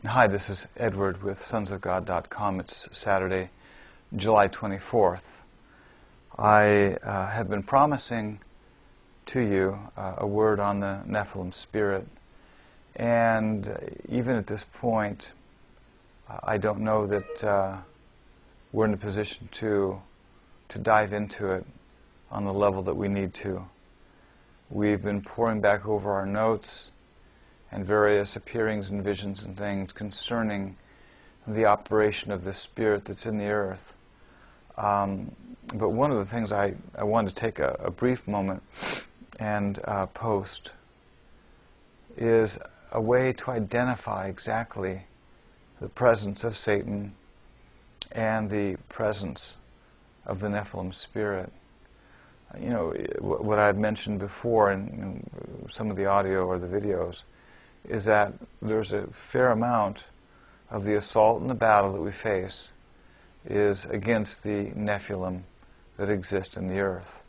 Hi, this is Edward with sonsofgod.com. It's Saturday, July 24th. I have been promising to you a word on the Nephilim spirit, and even at this point, I don't know that we're in a position to dive into it on the level that we need to. We've been poring back over our notes and various appearings and visions and things concerning the operation of the spirit that's in the earth. But one of the things I wanted to take a brief moment and post is a way to identify exactly the presence of Satan and the presence of the Nephilim spirit. You know, what I had mentioned before in some of the audio or the videos is that there's a fair amount of the assault and the battle that we face is against the Nephilim that exist in the earth.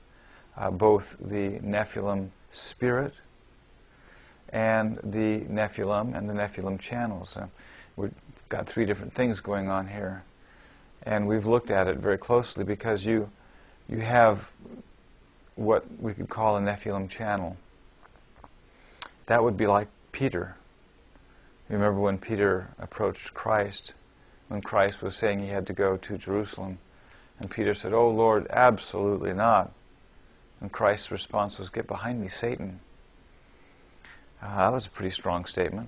Both the Nephilim spirit and the Nephilim channels. We've got three different things going on here. And we've looked at it very closely because you have what we could call a Nephilim channel. That would be like Peter. You remember when Peter approached Christ, when Christ was saying he had to go to Jerusalem, and Peter said, "Oh Lord, absolutely not." And Christ's response was, "Get behind me, Satan." That was a pretty strong statement.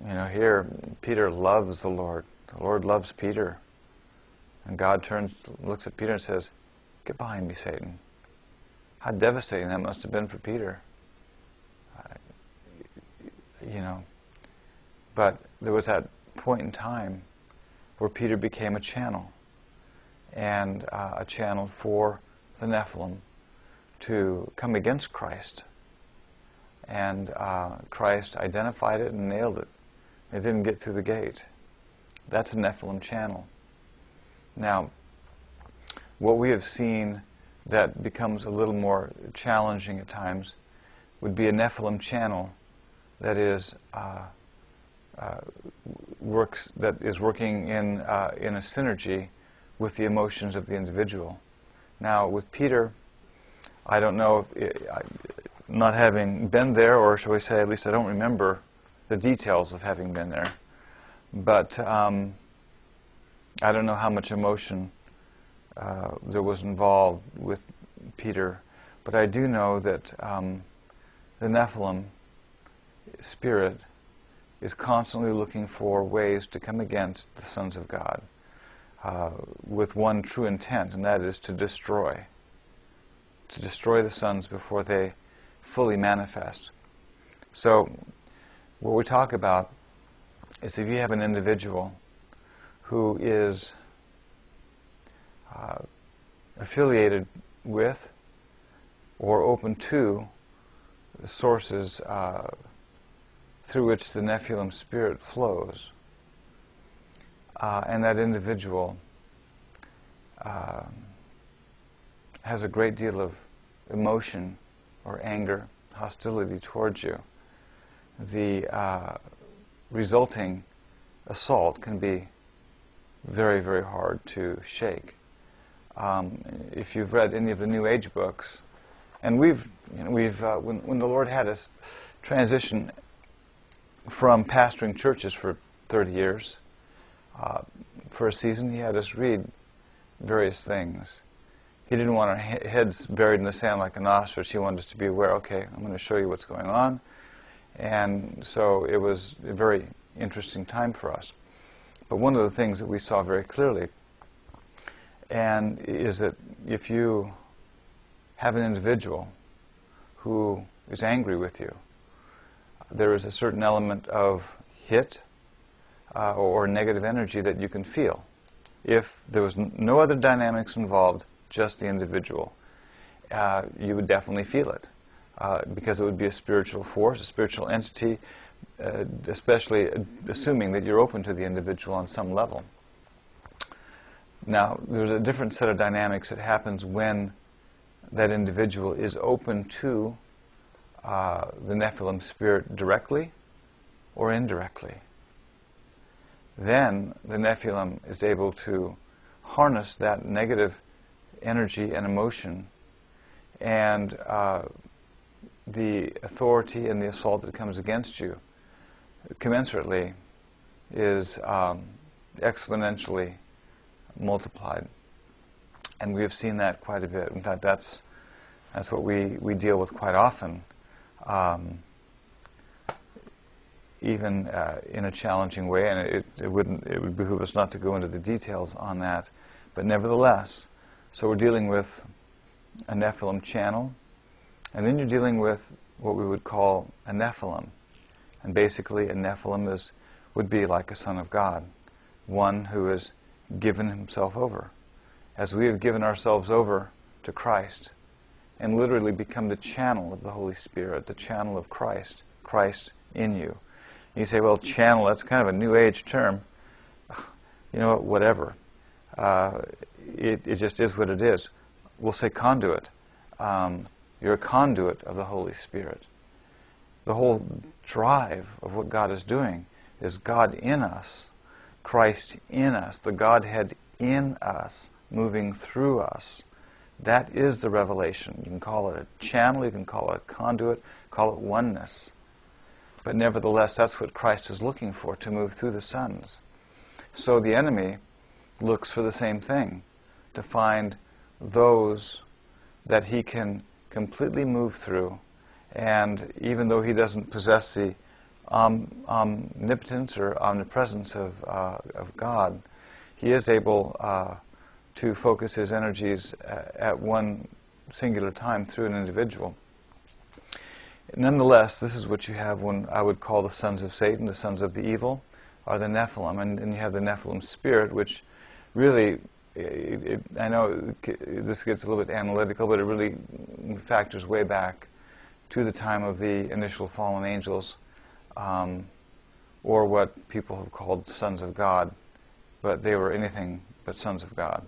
You know, here Peter loves the Lord. The Lord loves Peter. And God looks at Peter and says, "Get behind me, Satan." How devastating that must have been for Peter. You know, but there was that point in time where Peter became a channel, and a channel for the Nephilim to come against Christ. And Christ identified it and nailed it. It didn't get through the gate. That's a Nephilim channel. Now, what we have seen that becomes a little more challenging at times would be a Nephilim channel that is working in a synergy with the emotions of the individual. Now, with Peter, I don't know, not having been there, or shall we say, at least I don't remember the details of having been there. But I don't know how much emotion there was involved with Peter. But I do know that the Nephilim spirit is constantly looking for ways to come against the sons of God with one true intent, and that is to destroy the sons before they fully manifest. So what we talk about is if you have an individual who is affiliated with or open to the sources through which the Nephilim spirit flows, and that individual has a great deal of emotion or anger, hostility towards you, the resulting assault can be very, very hard to shake. If you've read any of the New Age books, and when the Lord had us transition from pastoring churches for 30 years, for a season he had us read various things. He didn't want our heads buried in the sand like an ostrich. He wanted us to be aware, okay, I'm going to show you what's going on. And so it was a very interesting time for us. But one of the things that we saw very clearly and is that if you have an individual who is angry with you, there is a certain element of hit or negative energy that you can feel. If there was no other dynamics involved, just the individual, you would definitely feel it because it would be a spiritual force, a spiritual entity, especially assuming that you're open to the individual on some level. Now, there's a different set of dynamics that happens when that individual is open to the Nephilim spirit directly or indirectly. then the Nephilim is able to harness that negative energy and emotion and the authority and the assault that comes against you commensurately is exponentially multiplied. And we have seen that quite a bit. In fact, that's what we deal with quite often, even in a challenging way. And it would behoove us not to go into the details on that. But nevertheless, so we're dealing with a Nephilim channel, and then you're dealing with what we would call a Nephilim. And basically, a Nephilim would be like a son of God, one who has given himself over. As we have given ourselves over to Christ, and literally become the channel of the Holy Spirit, the channel of Christ, Christ in you. And you say, well, channel, that's kind of a New Age term. You know what, whatever. It just is what it is. We'll say conduit. You're a conduit of the Holy Spirit. The whole drive of what God is doing is God in us, Christ in us, the Godhead in us, moving through us. That is the revelation. You can call it a channel, you can call it a conduit, call it oneness. But nevertheless, that's what Christ is looking for, to move through the sons. So the enemy looks for the same thing, to find those that he can completely move through, and even though he doesn't possess the omnipotence or omnipresence of God, he is able to focus his energies at one singular time through an individual. Nonetheless, this is what you have when I would call the sons of Satan, the sons of the evil, are the Nephilim. And you have the Nephilim spirit, which really, I know this gets a little bit analytical, but it really factors way back to the time of the initial fallen angels, or what people have called sons of God, but they were anything but sons of God.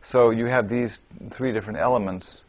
So you have these three different elements